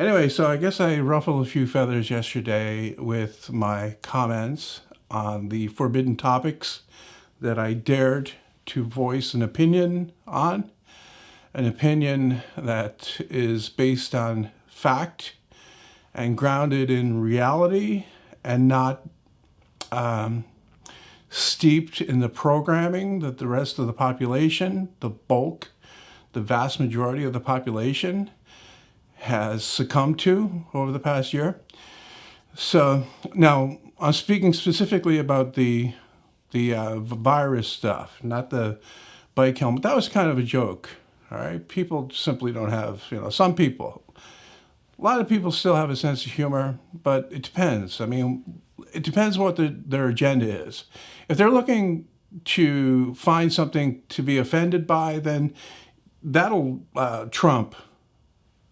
Anyway, so I guess I ruffled a few feathers yesterday with my comments on the forbidden topics that I dared to voice an opinion on, an opinion that is based on fact and grounded in reality and not steeped in the programming that the rest of the population, the bulk, the vast majority of the population has succumbed to over the past year. So now I'm speaking specifically about the virus stuff, not the bike helmet. That was kind of a joke. All right, people simply don't have, some people. A lot of people still have a sense of humor, but it depends. I mean, it depends what their agenda is. If they're looking to find something to be offended by, then that'll trump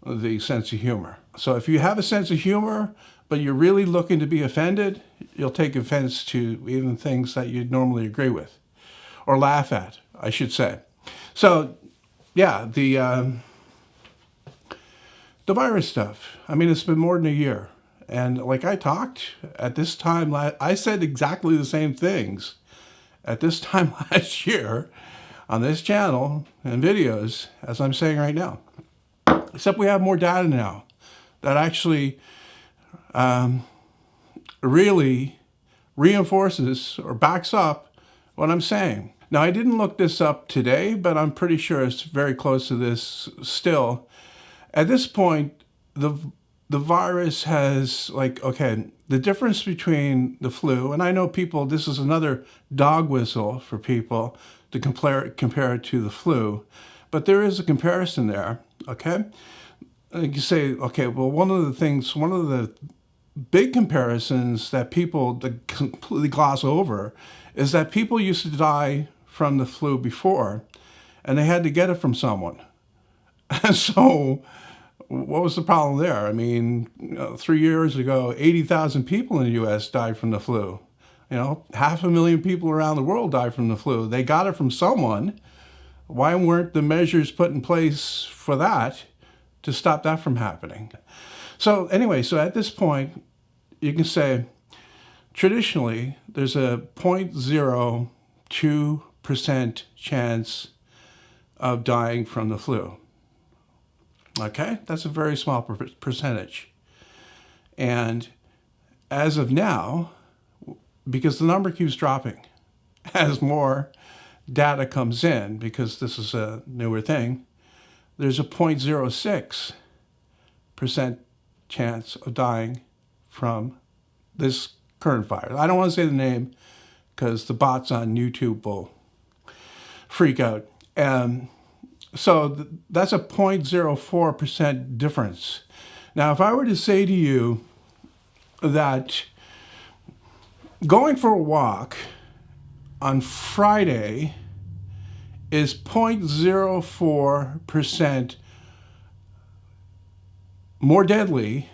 the sense of humor. So if you have a sense of humor, but you're really looking to be offended, you'll take offense to even things that you'd normally agree with, or laugh at, I should say. So, yeah, the virus stuff. I mean, it's been more than a year. And like I talked at this time, I said exactly the same things at this time last year on this channel and videos as I'm saying right now. Except we have more data now that actually really reinforces or backs up what I'm saying. Now, I didn't look this up today, but I'm pretty sure it's very close to this still. At this point, the virus has, the difference between the flu, and I know people, this is another dog whistle for people to compare it to the flu, but there is a comparison there, okay? You say, okay, well, one of the big comparisons that people completely gloss over is that people used to die from the flu before, and they had to get it from someone. And so what was the problem there? I mean, 3 years ago, 80,000 people in the U.S. died from the flu. 500,000 people around the world died from the flu. They got it from someone. Why weren't the measures put in place for that to stop that from happening? So anyway, so at this point, you can say, traditionally, there's a 0.02% chance of dying from the flu. Okay, that's a very small percentage. And as of now, because the number keeps dropping, as more data comes in, because this is a newer thing, there's a 0.06% chance of dying from this current virus. I don't want to say the name because the bots on YouTube will freak out. So that's a 0.04% difference. Now, if I were to say to you that going for a walk on Friday is 0.04% more deadly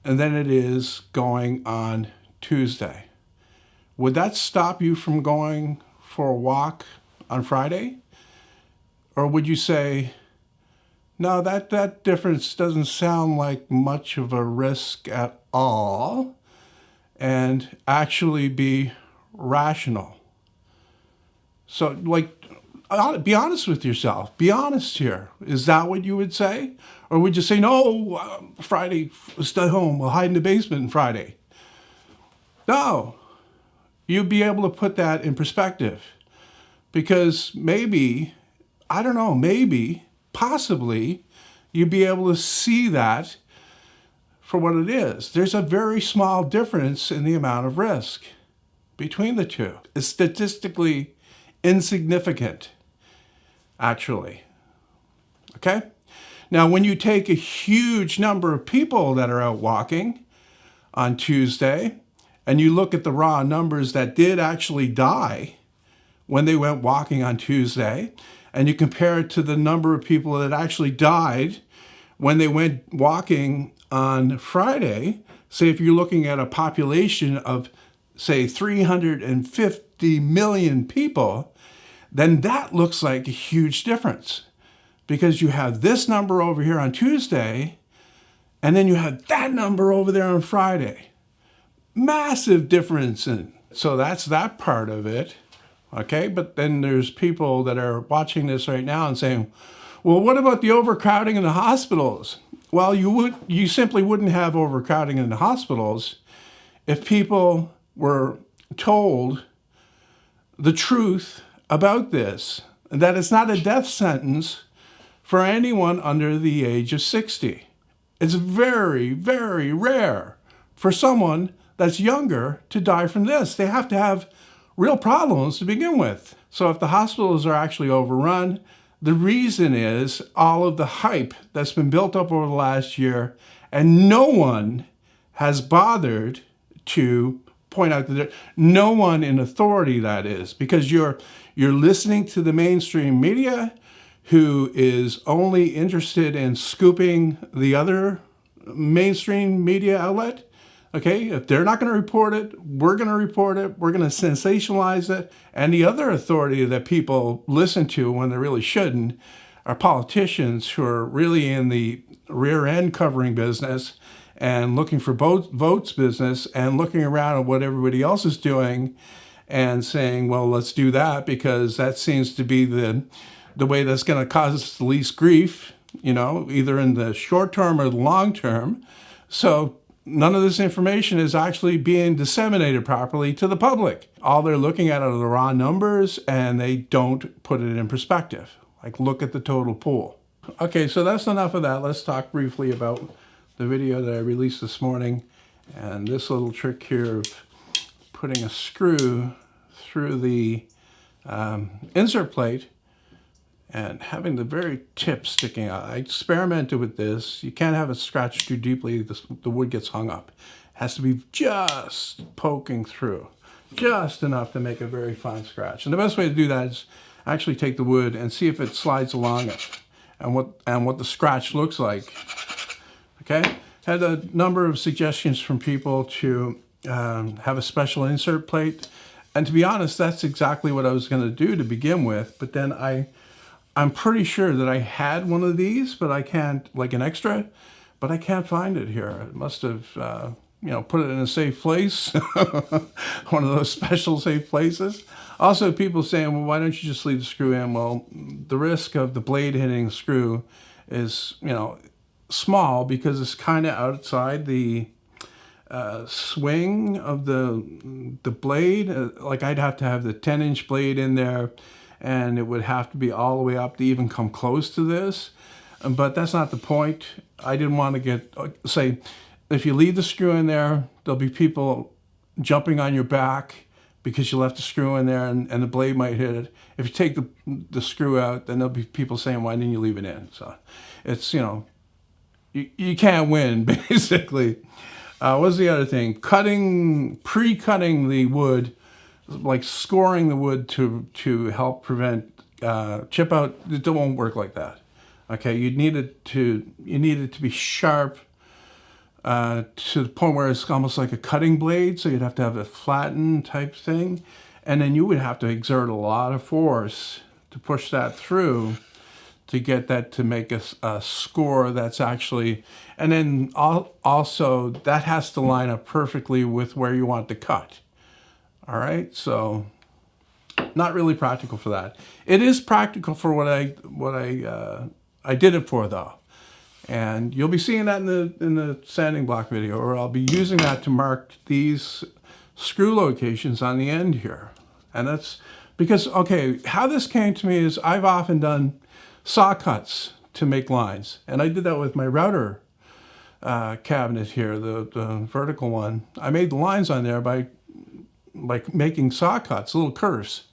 than it is going on Tuesday, would that stop you from going for a walk on Friday? Or would you say, no, that difference doesn't sound like much of a risk at all, and actually be rational? So, be honest with yourself. Be honest here. Is that what you would say? Or would you say, no, Friday, stay home, we'll hide in the basement on Friday? No. You'd be able to put that in perspective. Because maybe, I don't know, possibly, you'd be able to see that for what it is. There's a very small difference in the amount of risk between the two. It's statistically insignificant, actually. Okay? Now, when you take a huge number of people that are out walking on Tuesday, and you look at the raw numbers that did actually die when they went walking on Tuesday, and you compare it to the number of people that actually died when they went walking on Friday, say if you're looking at a population of, say, 350 million people, then that looks like a huge difference. Because you have this number over here on Tuesday, And then you have that number over there on Friday. Massive difference. So that's that part of it. Okay, but then there's people that are watching this right now and saying, well, what about the overcrowding in the hospitals? Well, you simply wouldn't have overcrowding in the hospitals if people were told the truth about this, that it's not a death sentence for anyone under the age of 60. It's very, very rare for someone that's younger to die from this. They have to have real problems to begin with. So if the hospitals are actually overrun, the reason is all of the hype that's been built up over the last year, and no one has bothered to point out that no one in authority, that is, because you're listening to the mainstream media, who is only interested in scooping the other mainstream media outlet. Okay, if they're not going to report it, we're going to report it. We're going to sensationalize it. And the other authority that people listen to when they really shouldn't are politicians who are really in the rear end covering business and looking for votes business and looking around at what everybody else is doing and saying, well, let's do that because that seems to be the way that's going to cause us the least grief, either in the short term or the long term. So none of this information is actually being disseminated properly to the public. All they're looking at are the raw numbers, and they don't put it in perspective. Like, look at the total pool. Okay, so that's enough of that. Let's talk briefly about the video that I released this morning, and this little trick here of putting a screw through the insert plate and having the very tip sticking out. I experimented with this. You can't have it scratched too deeply. The wood gets hung up. It has to be just poking through, just enough to make a very fine scratch. And the best way to do that is actually take the wood and see if it slides along it and what the scratch looks like. Okay? Had a number of suggestions from people to have a special insert plate. And to be honest, that's exactly what I was going to do to begin with. But then I'm pretty sure that I had one of these, but I can't, like an extra, but I can't find it here. I must have, put it in a safe place, one of those special safe places. Also, people saying, well, why don't you just leave the screw in? Well, the risk of the blade hitting the screw is, small because it's kind of outside the swing of the blade. Like I'd have to have the 10-inch blade in there, and it would have to be all the way up to even come close to this. But that's not the point. I didn't want to get, say, if you leave the screw in there, there'll be people jumping on your back because you left the screw in there and the blade might hit it. If you take the screw out, then there'll be people saying, why didn't you leave it in? So it's, you can't win, basically. What's the other thing? Pre-cutting the wood, like scoring the wood to help prevent chip out. It won't work like that. Okay, you need it to be sharp to the point where it's almost like a cutting blade. So you'd have to have a flattened type thing, and then you would have to exert a lot of force to push that through to get that to make a score that's actually, and then also that has to line up perfectly with where you want to cut. All right, so not really practical for that. It is practical for what I did it for, though, and you'll be seeing that in the sanding block video, or I'll be using that to mark these screw locations on the end here. And that's because, okay, how this came to me is I've often done saw cuts to make lines, and I did that with my router cabinet here, the vertical one. I made the lines on there by making saw cuts, little curves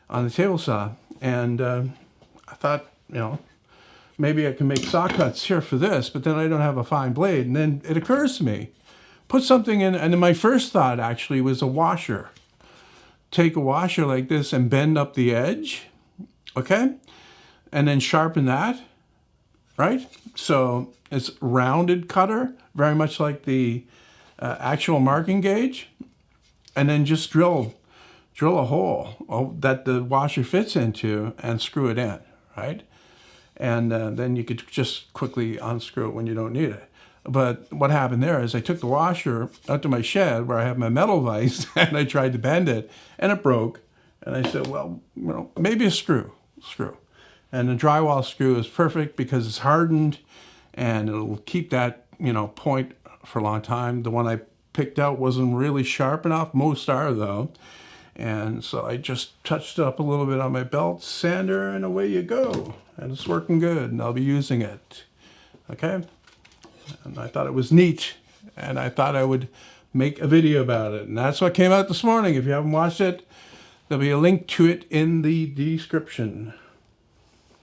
on the table saw, and I thought, maybe I can make saw cuts here for this, but then I don't have a fine blade. And then it occurs to me, put something in, and then my first thought actually was a washer. Take a washer like this and bend up the edge, okay? And then sharpen that, right? So it's rounded cutter, very much like the actual marking gauge. And then just drill a hole that the washer fits into and screw it in, right? And then you could just quickly unscrew it when you don't need it. But what happened there is I took the washer out to my shed where I have my metal vise and I tried to bend it and it broke. And I said, well, maybe a screw. And the drywall screw is perfect because it's hardened and it'll keep that, point for a long time. The one I picked out wasn't really sharp enough. Most are though. And so I just touched up a little bit on my belt sander and away you go. And it's working good and I'll be using it. Okay? And I thought it was neat and I thought I would make a video about it. And that's what came out this morning. If you haven't watched it, there'll be a link to it in the description.